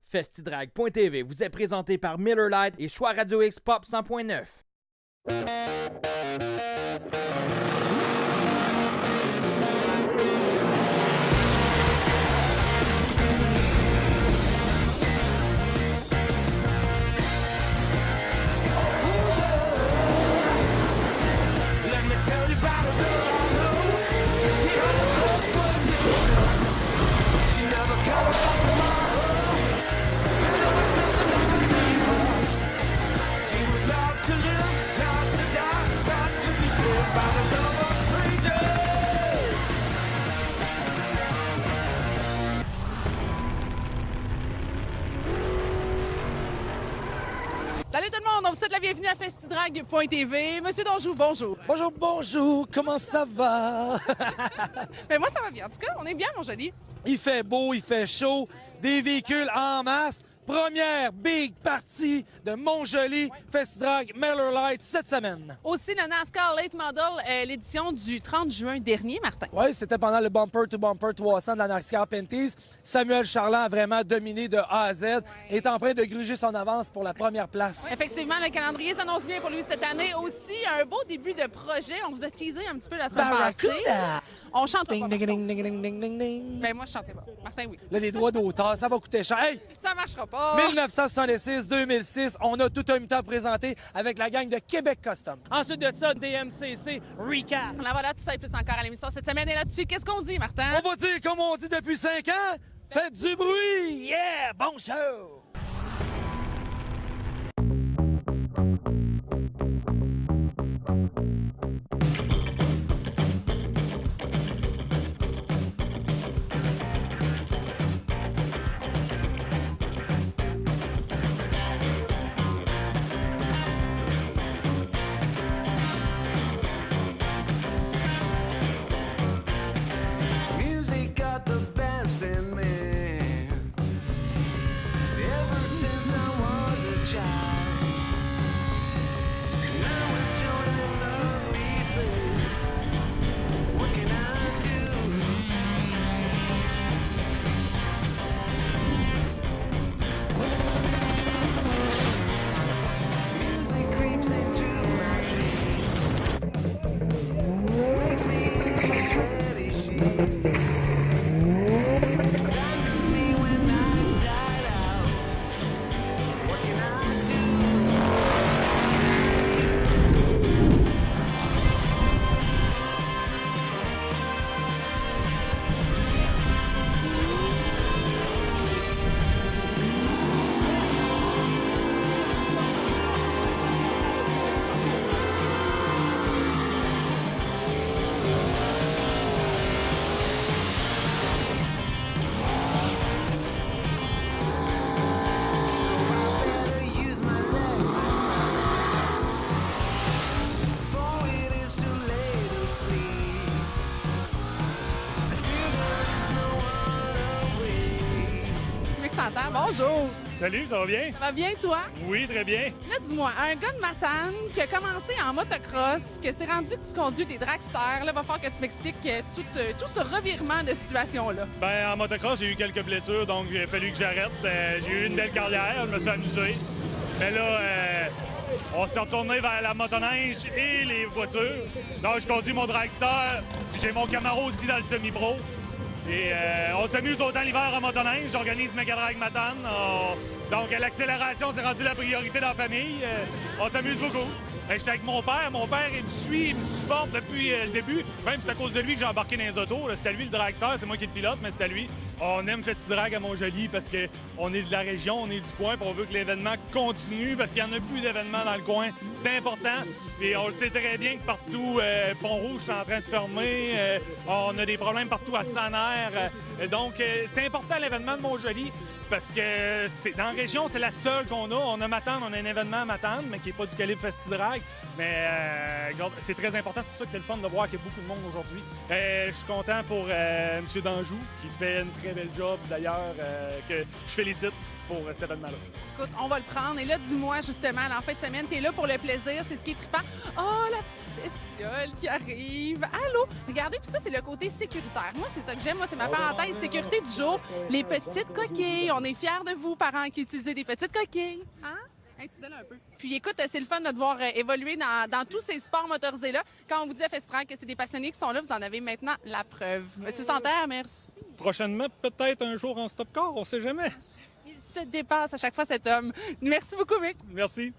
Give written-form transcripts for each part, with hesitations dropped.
Festidrag.tv vous est présenté par Miller Lite et Choix Radio X Pop 100.9. Salut tout le monde, on vous souhaite la bienvenue à Festidrag.tv. Monsieur Donjou, bonjour. Bonjour, bonjour, comment ça va? Ben moi, ça va bien. En tout cas, on est bien, mon joli. Il fait beau, il fait chaud, des véhicules en masse. Première big partie de Montjoli Festidrag Miller Lite cette semaine. Aussi, le NASCAR Late Model, l'édition du 30 juin dernier, Martin. Oui, c'était pendant le Bumper to Bumper 300 de la NASCAR Pinties. Samuel Charland a vraiment dominé de A à Z et est en train de gruger son avance pour la première place. Effectivement, le calendrier s'annonce bien pour lui cette année. Aussi, un beau début de projet. On vous a teasé un petit peu la semaine passée. Barracuda! On chante pas. Ding, ding, ding, ding, ding, ding, ding, ding. Ben moi, je chantais pas. Martin, oui. Là, les droits d'auteur, ça va coûter cher. Hey! Ça marchera pas. 1966-2006, on a tout un mi-temps présenté avec la gang de Québec Custom. Ensuite de ça, DMCC Recap. Là, voilà, tout ça et plus encore à l'émission cette semaine. Et là-dessus, qu'est-ce qu'on dit, Martin? On va dire comme on dit depuis 5 ans, faites du bruit! Yeah! Bon show! Bonjour. Salut, ça va bien? Ça va bien, toi? Oui, très bien. Là, dis-moi, un gars de Matane qui a commencé en motocross, que c'est rendu que tu conduis des dragsters, là, va falloir que tu m'expliques tout ce revirement de situation-là. Ben, en motocross, j'ai eu quelques blessures, donc il a fallu que j'arrête. J'ai eu une belle carrière, je me suis amusé. Mais là, on s'est retourné vers la motoneige et les voitures. Donc, je conduis mon dragster, puis j'ai mon Camaro aussi dans le semi-pro. Et on s'amuse autant l'hiver en motoneige. J'organise Megadrag Matane. Donc, l'accélération, c'est rendu la priorité dans la famille. On s'amuse beaucoup. J'étais avec mon père. Mon père, il me suit, il me supporte depuis le début. Même c'est à cause de lui que j'ai embarqué dans les autos. C'est à lui le dragster, c'est moi qui le pilote, mais c'est à lui. On aime Festidrag à Montjoli parce qu'on est de la région, on est du coin, puis on veut que l'événement continue parce qu'il n'y en a plus d'événements dans le coin. C'est important. Et on le sait très bien que partout, Pont-Rouge est en train de fermer. On a des problèmes partout à Saner. Donc, c'est important l'événement de Montjoli. Parce que dans la région, c'est la seule qu'on a. On a Matane, on a un événement à Matane, mais qui n'est pas du calibre Festidrag. Mais c'est très important. C'est pour ça que c'est le fun de voir qu'il y a beaucoup de monde aujourd'hui. Je suis content pour M. Danjou, qui fait une très belle job d'ailleurs, que je félicite pour cet événement-là. Écoute, on va le prendre. Et là, dis-moi justement, en fin de semaine, tu es là pour le plaisir. C'est ce qui est trippant. Oh, la petite bagnole qui arrive. Allô? Regardez, puis ça, c'est le côté sécuritaire. Moi, c'est ça que j'aime. Moi, c'est ma parenthèse sécurité du jour. Les petites coquilles. On est fiers de vous, parents, qui utilisez des petites coquilles. Hein? Hey, tu donnes un peu. Puis écoute, c'est le fun de te voir évoluer dans tous ces sports motorisés-là. Quand on vous dit à Festidrag que c'est des passionnés qui sont là, vous en avez maintenant la preuve. Monsieur Santerre, merci. Prochainement, peut-être un jour en stop-car, on sait jamais. Il se dépasse à chaque fois, cet homme. Merci beaucoup, Mick. Merci.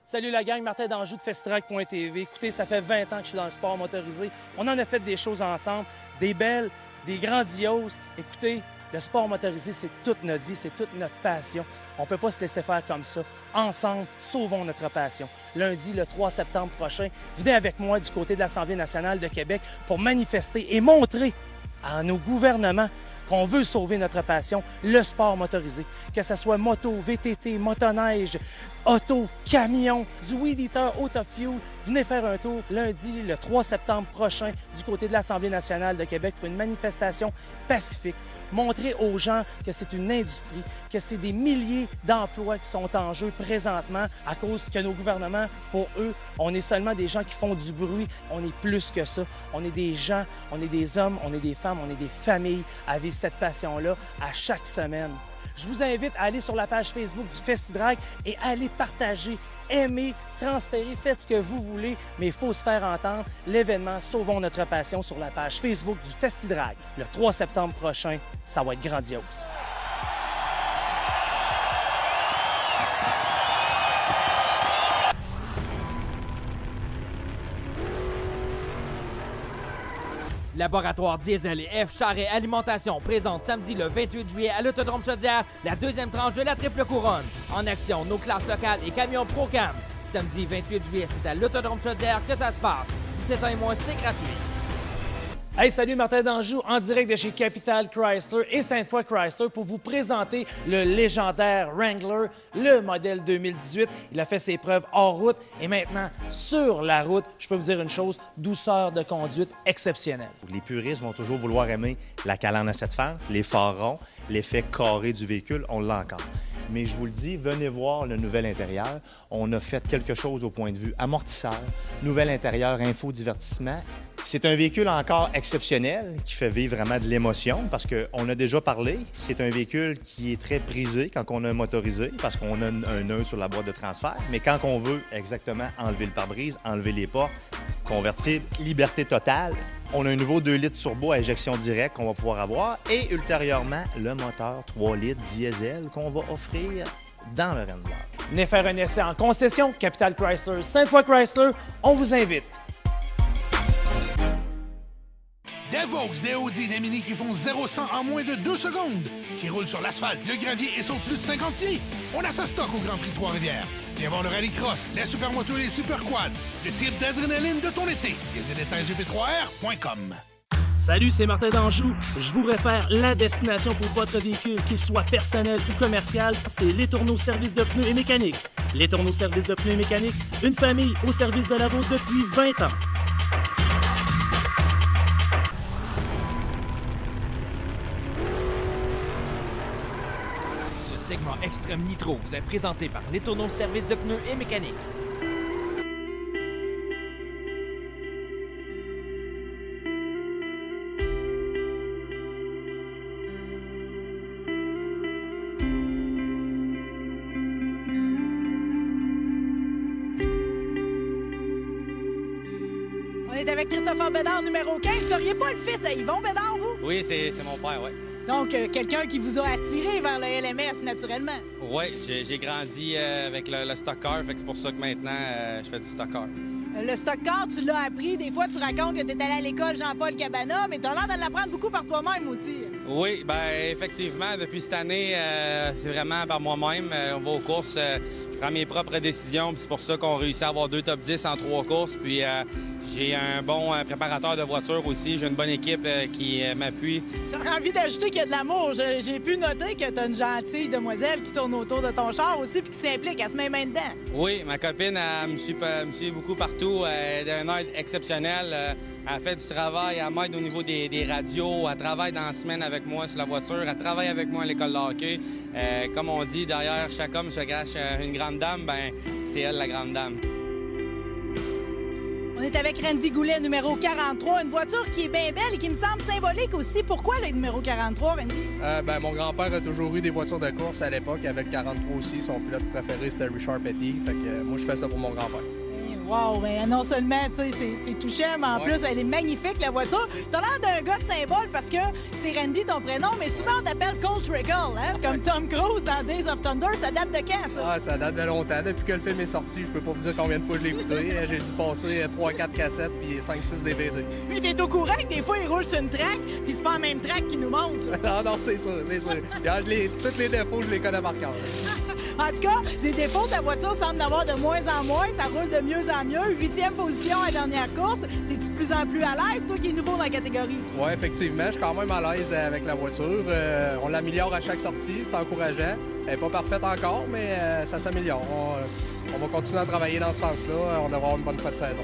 Salut la gang, Martin d'Anjou de Festidrag.tv. Écoutez, ça fait 20 ans que je suis dans le sport motorisé. On en a fait des choses ensemble, des belles, des grandioses. Écoutez, le sport motorisé, c'est toute notre vie, c'est toute notre passion. On ne peut pas se laisser faire comme ça. Ensemble, sauvons notre passion. Lundi, le 3 septembre prochain, venez avec moi du côté de l'Assemblée nationale de Québec pour manifester et montrer à nos gouvernements qu'on veut sauver notre passion, le sport motorisé. Que ce soit moto, VTT, motoneige, auto, camion, du Weed Eater, Auto Fuel. Venez faire un tour lundi, le 3 septembre prochain, du côté de l'Assemblée nationale de Québec pour une manifestation pacifique. Montrer aux gens que c'est une industrie, que c'est des milliers d'emplois qui sont en jeu présentement à cause que nos gouvernements, pour eux, on est seulement des gens qui font du bruit. On est plus que ça. On est des gens, on est des hommes, on est des femmes, on est des familles à vivre cette passion-là à chaque semaine. Je vous invite à aller sur la page Facebook du Festidrag et à aller partager, aimer, transférer, faites ce que vous voulez, mais il faut se faire entendre. L'événement Sauvons notre passion sur la page Facebook du Festidrag. Le 3 septembre prochain, ça va être grandiose. Laboratoire Diesel et F Charret Alimentation présente samedi le 28 juillet à l'Autodrome Chaudière la deuxième tranche de la triple couronne. En action, nos classes locales et camions Procam. Samedi 28 juillet, c'est à l'Autodrome Chaudière que ça se passe. 17 ans et moins, c'est gratuit. Hey, salut, Martin d'Anjou, en direct de chez Capital Chrysler et Sainte-Foy Chrysler pour vous présenter le légendaire Wrangler, le modèle 2018. Il a fait ses preuves hors route et maintenant, sur la route, je peux vous dire une chose, douceur de conduite exceptionnelle. Les puristes vont toujours vouloir aimer la calandre à 7 fers, les phares ronds, l'effet carré du véhicule, on l'a encore. Mais je vous le dis, venez voir le nouvel intérieur. On a fait quelque chose au point de vue amortisseur, nouvel intérieur, infodivertissement. C'est un véhicule encore exceptionnel qui fait vivre vraiment de l'émotion parce qu'on a déjà parlé. C'est un véhicule qui est très prisé quand on a un motorisé parce qu'on a un nœud sur la boîte de transfert. Mais quand on veut exactement enlever le pare-brise, enlever les portes, convertible, liberté totale, on a un nouveau 2 litres turbo à injection directe qu'on va pouvoir avoir et ultérieurement le moteur 3 litres diesel qu'on va offrir dans le Wrangler. Venez faire un essai en concession, Capital Chrysler, Sainte-Foy Chrysler, on vous invite. Des Vaux, des Audi, des Mini qui font 0-100 en moins de 2 secondes, qui roulent sur l'asphalte, le gravier et sautent plus de 50 pieds. On a ça stock au Grand Prix de Trois-Rivières. Viens voir le rallycross, les supermotos et les superquads, le type d'adrénaline de ton été. Les détails gp3r.com. Salut, c'est Martin d'Anjou. Je vous réfère la destination pour votre véhicule, qu'il soit personnel ou commercial, c'est Les Tourneaux Services de pneus et mécanique. Les Tourneaux Services de pneus et mécanique, une famille au service de la route depuis 20 ans. Ce segment Extrême Nitro vous est présenté par Les Tourneaux Services de pneus et mécanique. On est avec Christopher Bédard, numéro 15. Vous seriez pas le fils à Yvon Bédard, vous? Oui, c'est mon père, oui. Donc, quelqu'un qui vous a attiré vers le LMS, naturellement. Oui, j'ai grandi avec le stock car, fait que c'est pour ça que maintenant, je fais du stock car. Le stock car, tu l'as appris. Des fois, tu racontes que tu es allé à l'école Jean-Paul Cabana, mais tu as l'air de l'apprendre beaucoup par toi-même aussi. Oui, bien, effectivement, depuis cette année, c'est vraiment par moi-même. On va aux courses, je prends mes propres décisions, puis c'est pour ça qu'on réussit à avoir 2 top 10 en 3 courses. Puis j'ai un bon préparateur de voiture aussi. J'ai une bonne équipe qui m'appuie. J'aurais envie d'ajouter qu'il y a de l'amour. J'ai pu noter que tu as une gentille demoiselle qui tourne autour de ton char aussi puis qui s'implique, elle se met main dedans. Oui, ma copine, elle me suit beaucoup partout. Elle est d'un aide exceptionnel. Elle fait du travail, elle m'aide au niveau des radios. Elle travaille dans la semaine avec moi sur la voiture. Elle travaille avec moi à l'école de hockey. Comme on dit, derrière chaque homme se cache une grande dame. Ben, c'est elle, la grande dame. est avec Randy Goulet, numéro 43, une voiture qui est bien belle et qui me semble symbolique aussi. Pourquoi le numéro 43, Randy? Mon grand-père a toujours eu des voitures de course à l'époque, avec 43 aussi. Son pilote préféré, c'était Richard Petty. Fait que moi, je fais ça pour mon grand-père. Wow, mais non seulement, tu sais, c'est touchant, mais en plus, elle est magnifique, la voiture. T'as l'air d'un gars de symbole parce que c'est Randy ton prénom, mais souvent on t'appelle Colt Trickle, hein? Comme Tom Cruise dans Days of Thunder. Ça date de quand, ça? Ah, ça date de longtemps. Depuis que le film est sorti, je peux pas vous dire combien de fois je l'ai écouté. J'ai dû passer 3-4 cassettes puis 5-6 DVD. Puis t'es au courant que des fois, ils roulent sur une track, puis c'est pas la même track qu'ils nous montrent. non, c'est sûr, c'est sûr. Tous les défauts, je les connais par cœur. En tout cas, les défauts, ta voiture semble en avoir de moins en moins. Ça roule de mieux en mieux. 8e position à la dernière course. T'es-tu de plus en plus à l'aise, toi qui es nouveau dans la catégorie? Oui, effectivement. Je suis quand même à l'aise avec la voiture. On l'améliore à chaque sortie. C'est encourageant. Elle n'est pas parfaite encore, mais ça s'améliore. On va continuer à travailler dans ce sens-là. On devrait avoir une bonne fin de saison.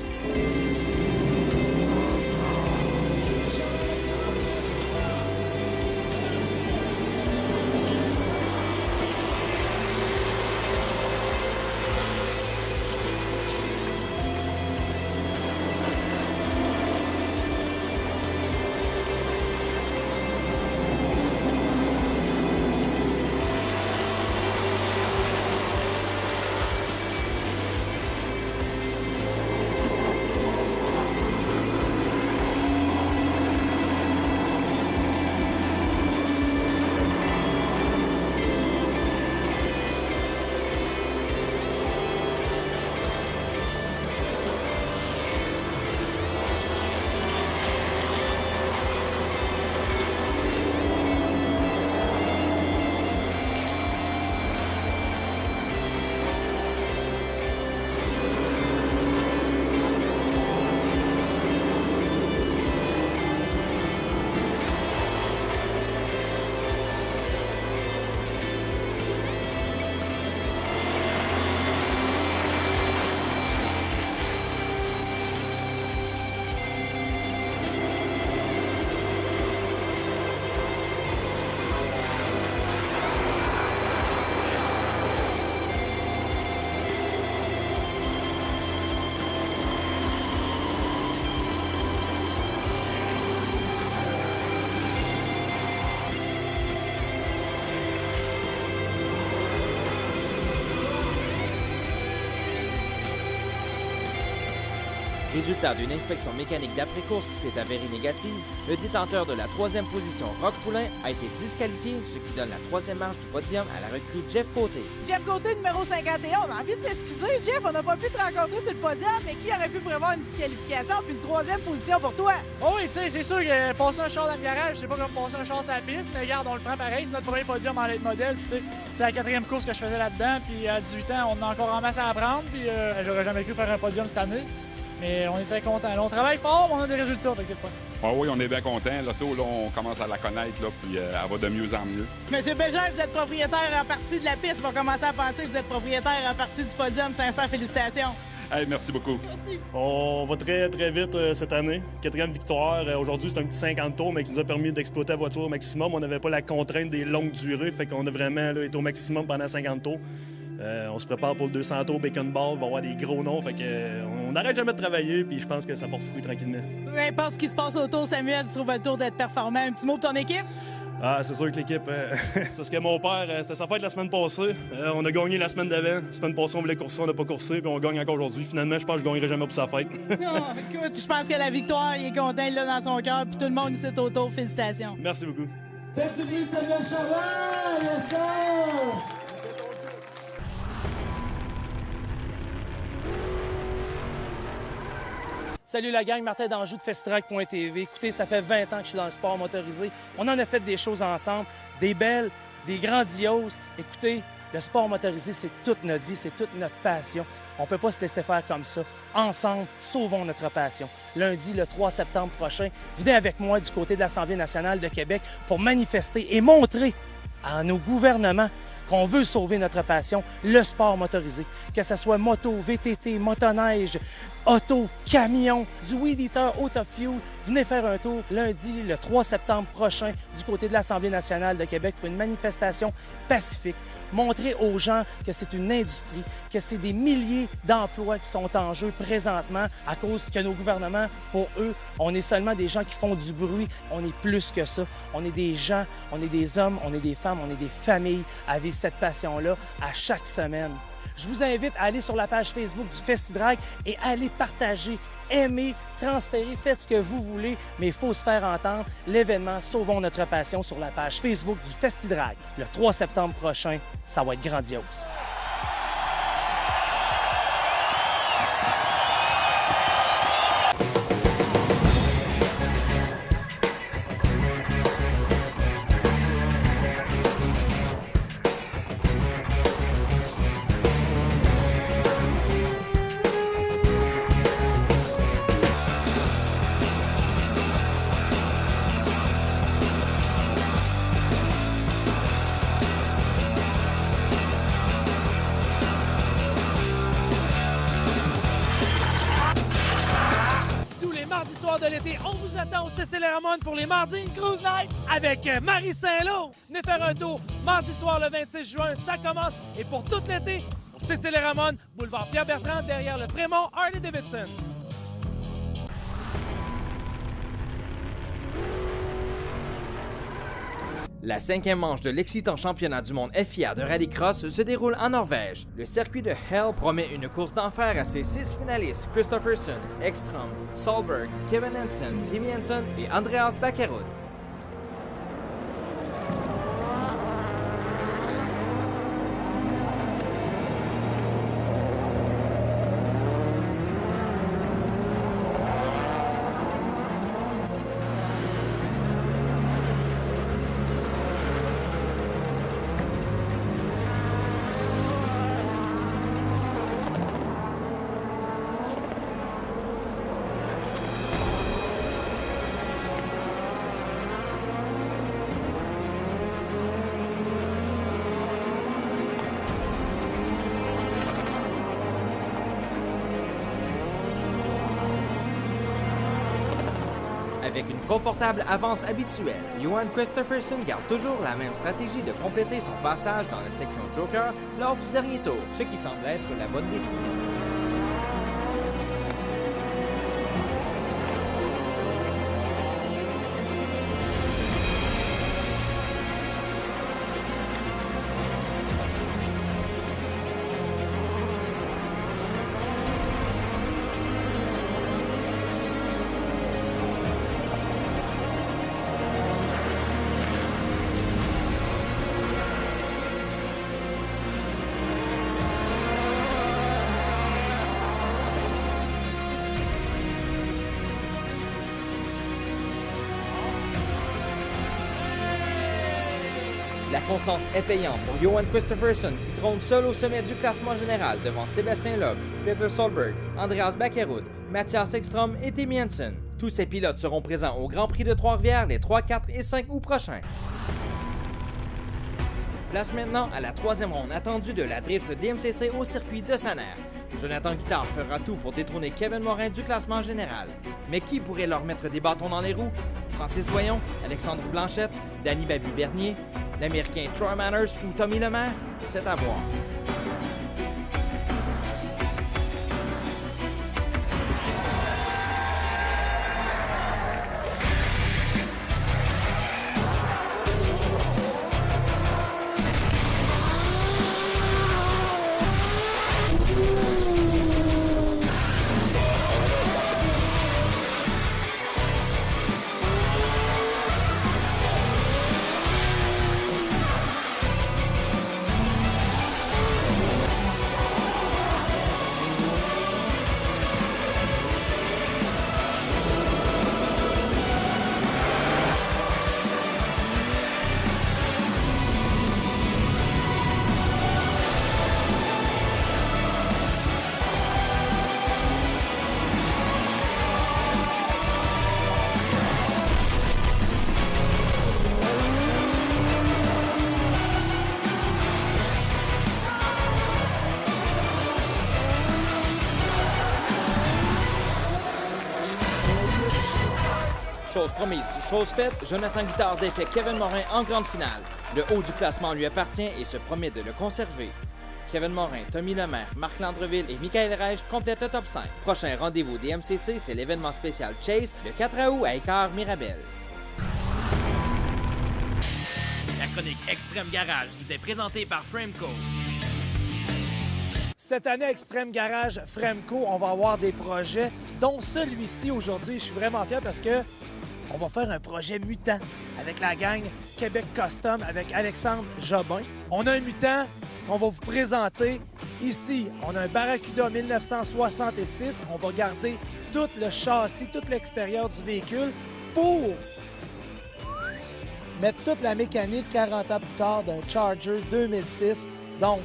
Résultat d'une inspection mécanique d'après-course qui s'est avérée négative, le détenteur de la 3e position, Roch Poulain, a été disqualifié, ce qui donne la 3e marche du podium à la recrue Jeff Côté. Jeff Côté, numéro 51. On a envie de s'excuser, Jeff. On n'a pas pu te rencontrer sur le podium, mais qui aurait pu prévoir une disqualification puis une 3e position pour toi? Oh oui, tu sais, c'est sûr que passer un char dans le garage, c'est pas comme passer un char sur la piste, mais regarde, on le prend pareil. C'est notre premier podium en late modèle. Puis, tu sais, c'est la 4e course que je faisais là-dedans. Puis, à 18 ans, on a encore en masse à apprendre. Puis, j'aurais jamais cru faire un podium cette année. Mais on est très contents. Là, on travaille fort, mais on a des résultats, fait que c'est le fun. Ah oui, on est bien contents. L'auto, là, on commence à la connaître, là, puis elle va de mieux en mieux. Monsieur Bégin, vous êtes propriétaire en partie de la piste. On va commencer à penser que vous êtes propriétaire en partie du podium. 500 félicitations. Hey, merci beaucoup. Merci. On va très vite cette année. 4e victoire. Aujourd'hui, c'est un petit 50 tours, mais qui nous a permis d'exploiter la voiture au maximum. On n'avait pas la contrainte des longues durées, fait qu'on a vraiment été au maximum pendant 50 tours. On se prépare pour le 200 tours Bacon Ball, on va avoir des gros noms, fait que on n'arrête jamais de travailler, puis je pense que ça porte fruit tranquillement. Peu importe ce qui se passe autour, Samuel, tu trouves le tour d'être performant. Un petit mot pour ton équipe? Ah, c'est sûr que l'équipe, parce que mon père, c'était sa fête la semaine passée. On a gagné la semaine d'avant. La semaine passée, on voulait courser, on n'a pas coursé, puis on gagne encore aujourd'hui. Finalement, je pense que je gagnerai jamais pour sa fête. Non, écoute, je pense que la victoire, il est content, il l'a dans son cœur, puis tout le monde ici autour. Félicitations. Merci beaucoup. Faites du bruit, Samuel Charland! Let's go! Salut la gang, Martin d'Anjou de Festitrack.tv. Écoutez, ça fait 20 ans que je suis dans le sport motorisé. On en a fait des choses ensemble, des belles, des grandioses. Écoutez, le sport motorisé, c'est toute notre vie, c'est toute notre passion. On ne peut pas se laisser faire comme ça. Ensemble, sauvons notre passion. Lundi, le 3 septembre prochain, venez avec moi du côté de l'Assemblée nationale de Québec pour manifester et montrer à nos gouvernements qu'on veut sauver notre passion, le sport motorisé. Que ce soit moto, VTT, motoneige, auto, camion, du Weed Eater au Top Fuel. Venez faire un tour lundi, le 3 septembre prochain, du côté de l'Assemblée nationale de Québec pour une manifestation pacifique. Montrer aux gens que c'est une industrie, que c'est des milliers d'emplois qui sont en jeu présentement à cause que nos gouvernements, pour eux, on est seulement des gens qui font du bruit. On est plus que ça. On est des gens, on est des hommes, on est des femmes, on est des familles à vivre cette passion-là à chaque semaine. Je vous invite à aller sur la page Facebook du Festi-Drag et aller partager, aimer, transférer, faites ce que vous voulez, mais il faut se faire entendre. L'événement Sauvons notre passion sur la page Facebook du Festi-Drag. Le 3 septembre prochain, ça va être grandiose. De l'été, on vous attend au CC Ramon pour les mardis Cruise Night avec Marie Saint-Lô. Venez faire un tour mardi soir le 26 juin, ça commence. Et pour tout l'été, au CC Ramon, boulevard Pierre-Bertrand, derrière le Prémont Harley-Davidson. La 5e manche de l'excitant championnat du monde FIA de rallycross se déroule en Norvège. Le circuit de Hell promet une course d'enfer à ses 6 finalistes Kristoffersen, Ekstrom, Solberg, Kevin Hansen, Timmy Hansen et Andreas Bakkerud. Avec une confortable avance habituelle, Johan Kristoffersen garde toujours la même stratégie de compléter son passage dans la section Joker lors du dernier tour, ce qui semble être la bonne décision. La constance est payante pour Johan Kristoffersen qui trône seul au sommet du classement général devant Sébastien Loeb, Peter Solberg, Andreas Bakkerud, Mathias Ekstrom et Timmy Hansen. Tous ces pilotes seront présents au Grand Prix de Trois-Rivières les 3, 4 et 5 août prochains. Place maintenant à la 3e ronde attendue de la drift DMCC au circuit de Saner. Jonathan Guittard fera tout pour détrôner Kevin Morin du classement général. Mais qui pourrait leur mettre des bâtons dans les roues? Francis Doyon, Alexandre Blanchette, Danny Babu-Bernier, l'Américain Troy Manners ou Tommy Lemaire? C'est à voir. Chose promise, chose faite, Jonathan Guitard défait Kevin Morin en grande finale. Le haut du classement lui appartient et se promet de le conserver. Kevin Morin, Tommy Lemaire, Marc Landreville et Michael Reich complètent le top 5. Prochain rendez-vous des MCC, c'est l'événement spécial Chase le 4 août à Écart-Mirabel. La chronique Extrême Garage vous est présentée par Frameco. Cette année, Extrême Garage Frameco, on va avoir des projets, dont celui-ci aujourd'hui. Je suis vraiment fier parce que on va faire un projet mutant avec la gang Québec Custom avec Alexandre Jobin. On a un mutant qu'on va vous présenter ici. On a un Barracuda 1966. On va garder tout le châssis, tout l'extérieur du véhicule pour mettre toute la mécanique 40 ans plus tard d'un Charger 2006. Donc,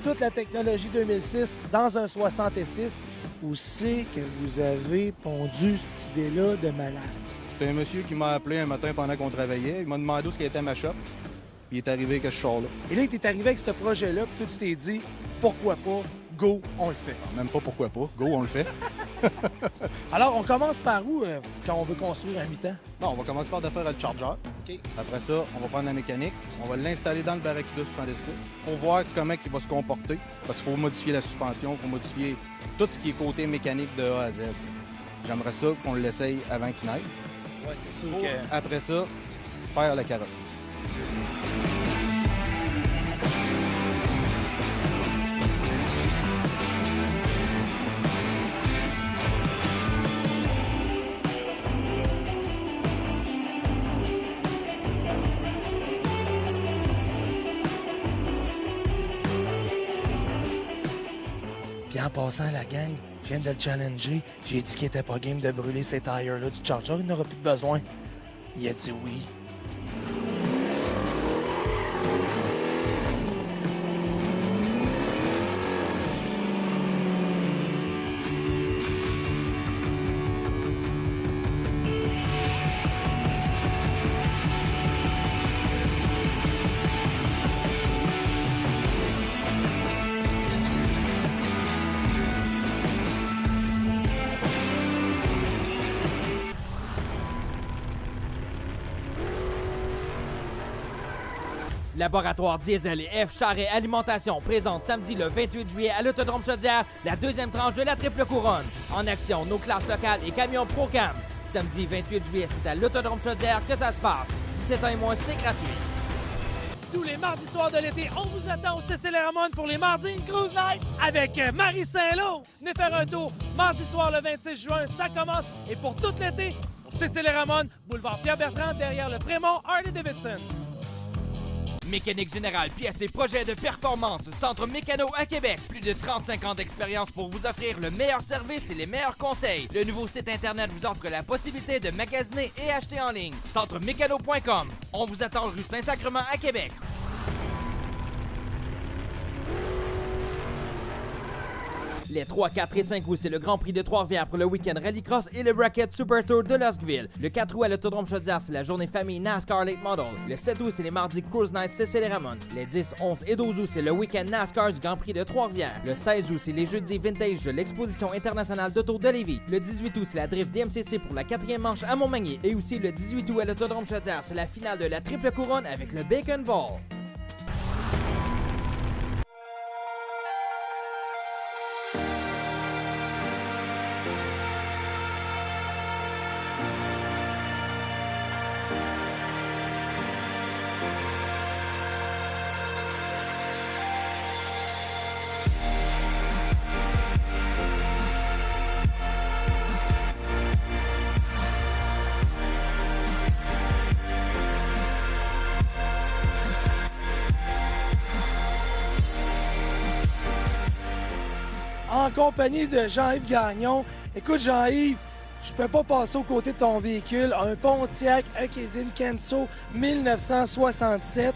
toute la technologie 2006 dans un 66. Où c'est que vous avez pondu cette idée-là de malade? C'est un monsieur qui m'a appelé un matin pendant qu'on travaillait. Il m'a demandé où était ma shop. Puis il est arrivé avec ce char-là. Et là, il est arrivé avec ce projet-là, puis toi, tu t'es dit, pourquoi pas, go, on le fait. Même pas pourquoi pas, go, on le fait. Alors, on commence par où quand on veut construire un mutant? Non, on va commencer par faire le Charger. OK. Après ça, on va prendre la mécanique, on va l'installer dans le Barracuda 66 pour voir comment il va se comporter. Parce qu'il faut modifier la suspension, il faut modifier tout ce qui est côté mécanique de A à Z. J'aimerais ça qu'on l'essaye avant qu'il neige. Oui, c'est sûr Pour, que... après ça, faire la carrosserie. Puis en passant, la gang, je viens de le challenger. J'ai dit qu'il était pas game de brûler ces tires-là du Charger. Il n'aura plus de besoin. Il a dit oui. Laboratoire Diesel et F Charret Alimentation présente samedi le 28 juillet à l'Autodrome Chaudière la deuxième tranche de la triple couronne. En action, nos classes locales et camions Procam. Samedi 28 juillet, c'est à l'Autodrome Chaudière que ça se passe. 17 ans et moins, c'est gratuit. Tous les mardis soirs de l'été, on vous attend au CC Ramon pour les mardis Cruise Night avec Marie Saint-Lô. Venez faire un tour. Mardi soir le 26 juin, ça commence. Et pour tout l'été, au CC Ramon, boulevard Pierre-Bertrand, derrière le Prémont Harley-Davidson. Mécanique Générale, pièces et projets de performance, Centre Mécano à Québec. Plus de 35 ans d'expérience pour vous offrir le meilleur service et les meilleurs conseils. Le nouveau site Internet vous offre la possibilité de magasiner et acheter en ligne. CentreMécano.com. On vous attend rue Saint-Sacrement à Québec. Les 3, 4 et 5 août, c'est le Grand Prix de Trois-Rivières pour le week-end Rallycross et le Bracket Super Tour de Luskville. Le 4 août à l'Autodrome Chaudière, c'est la journée famille NASCAR Late Model. Le 7 août, c'est les mardis Cruise Night CC Ramon. Les 10, 11 et 12 août, c'est le week-end NASCAR du Grand Prix de Trois-Rivières. Le 16 août, c'est les jeudis vintage de l'Exposition internationale d'auto de Lévis. Le 18 août, c'est la drift DMCC pour la 4e manche à Montmagny. Et aussi le 18 août à l'Autodrome Chaudière, c'est la finale de la triple couronne avec le Bacon Ball. En compagnie de Jean-Yves Gagnon. Écoute, Jean-Yves, je peux pas passer aux côtés de ton véhicule. Un Pontiac Acadian Kenso 1967,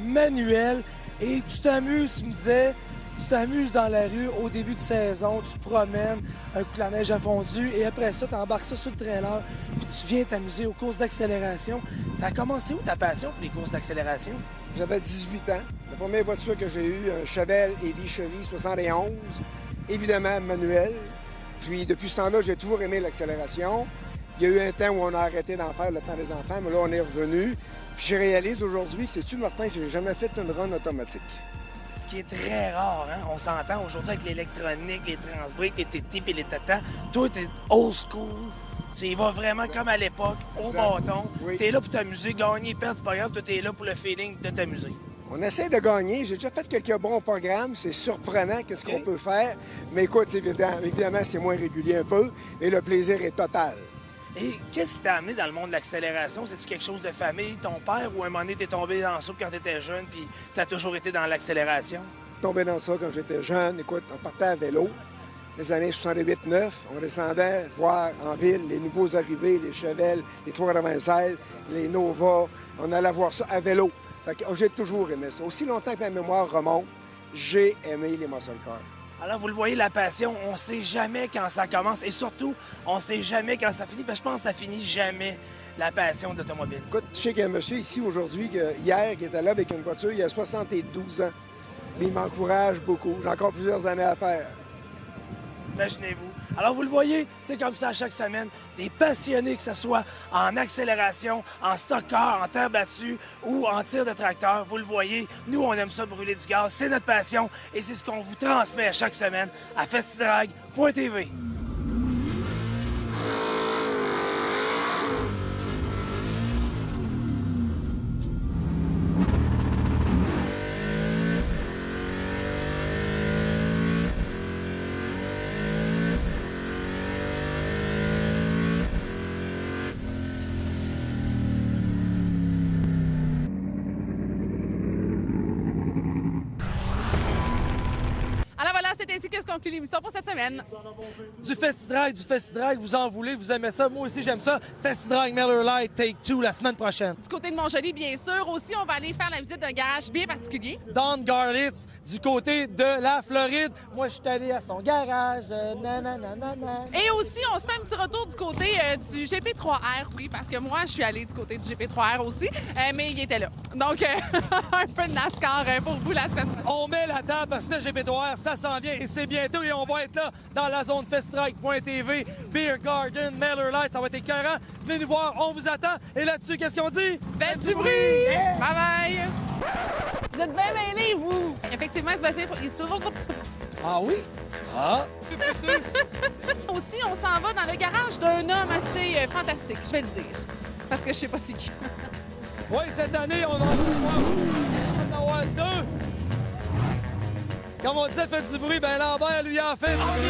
manuel. Et tu t'amuses, tu me disais, tu t'amuses dans la rue au début de saison, tu te promènes, un coup de la neige a fondu, et après ça, tu embarques ça sur le trailer, puis tu viens t'amuser aux courses d'accélération. Ça a commencé où ta passion pour les courses d'accélération? J'avais 18 ans. La première voiture que j'ai eue, un Chevelle Chevy 71, évidemment manuel. Puis depuis ce temps-là, j'ai toujours aimé l'accélération. Il y a eu un temps où on a arrêté d'en faire le temps des enfants, mais là, on est revenu. Puis je réalise aujourd'hui, sais-tu, Martin, j'ai jamais fait une run automatique. Ce qui est très rare, hein? On s'entend aujourd'hui avec l'électronique, les transbreaks, les tétis et les tatans. Toi, t'es old school. Tu y vas vraiment comme à l'époque, au bâton. Oui. T'es là pour t'amuser, gagner, perdre, c'est pas grave. Toi, t'es là pour le feeling de t'amuser. On essaie de gagner. J'ai déjà fait quelques bons programmes. C'est surprenant qu'est-ce qu'on peut faire. Mais écoute, évidemment, c'est moins régulier un peu. Et le plaisir est total. Et qu'est-ce qui t'a amené dans le monde de l'accélération? C'est-tu quelque chose de famille, ton père, ou à un moment donné, t'es tombé dans ça quand t'étais jeune, puis t'as toujours été dans l'accélération? Tombé dans ça quand j'étais jeune. Écoute, on partait à vélo. Les années 68-9, on descendait voir en ville les nouveaux arrivés, les Chevelles, les 396, les Nova. On allait voir ça à vélo. Fait que j'ai toujours aimé ça. Aussi longtemps que ma mémoire remonte, j'ai aimé les muscle cars. Alors, vous le voyez, la passion, on sait jamais quand ça commence et surtout, on sait jamais quand ça finit. Parce que je pense que ça finit jamais, la passion d'automobile. Écoute, je sais qu'il y a un monsieur ici aujourd'hui, hier, qui était là avec une voiture, il a 72 ans. Mais il m'encourage beaucoup. J'ai encore plusieurs années à faire. Imaginez-vous. Alors, vous le voyez, c'est comme ça à chaque semaine. Des passionnés, que ce soit en accélération, en stock-car, en terre battue ou en tir de tracteur. Vous le voyez, nous, on aime ça brûler du gaz. C'est notre passion et c'est ce qu'on vous transmet à chaque semaine à festidrag.tv. Alors voilà, c'est ainsi que se conclut l'émission pour cette semaine. Du Festidrag, vous en voulez, vous aimez ça. Moi aussi, j'aime ça. Festidrag Miller Lite Take 2 la semaine prochaine. Du côté de Montjoly, bien sûr. Aussi, on va aller faire la visite d'un garage bien particulier. Don Garlitz, du côté de la Floride. Moi, je suis allé à son garage. Et aussi, on se fait un petit retour du côté du GP3R, oui, parce que moi, je suis allée du côté du GP3R aussi, mais il était là. Donc, un peu de NASCAR pour vous la semaine prochaine. On met la table parce que le GP3R, ça s'en vient et c'est bientôt et on va être là dans la zone festidrag.tv, Beer Garden, Miller Lite, ça va être écœurant. Venez nous voir, on vous attend. Et là-dessus, qu'est-ce qu'on dit? Faites du bruit! Bye bye! Vous êtes bien mêlés, vous! Effectivement, il se passe... Ah oui? Ah! Aussi, on s'en va dans le garage d'un homme assez fantastique, je vais le dire. Parce que je sais pas c'est qui. Oui, cette année, on en avoir deux. Comme on disait, faites du bruit, ben Lambert, lui, en fait du bruit.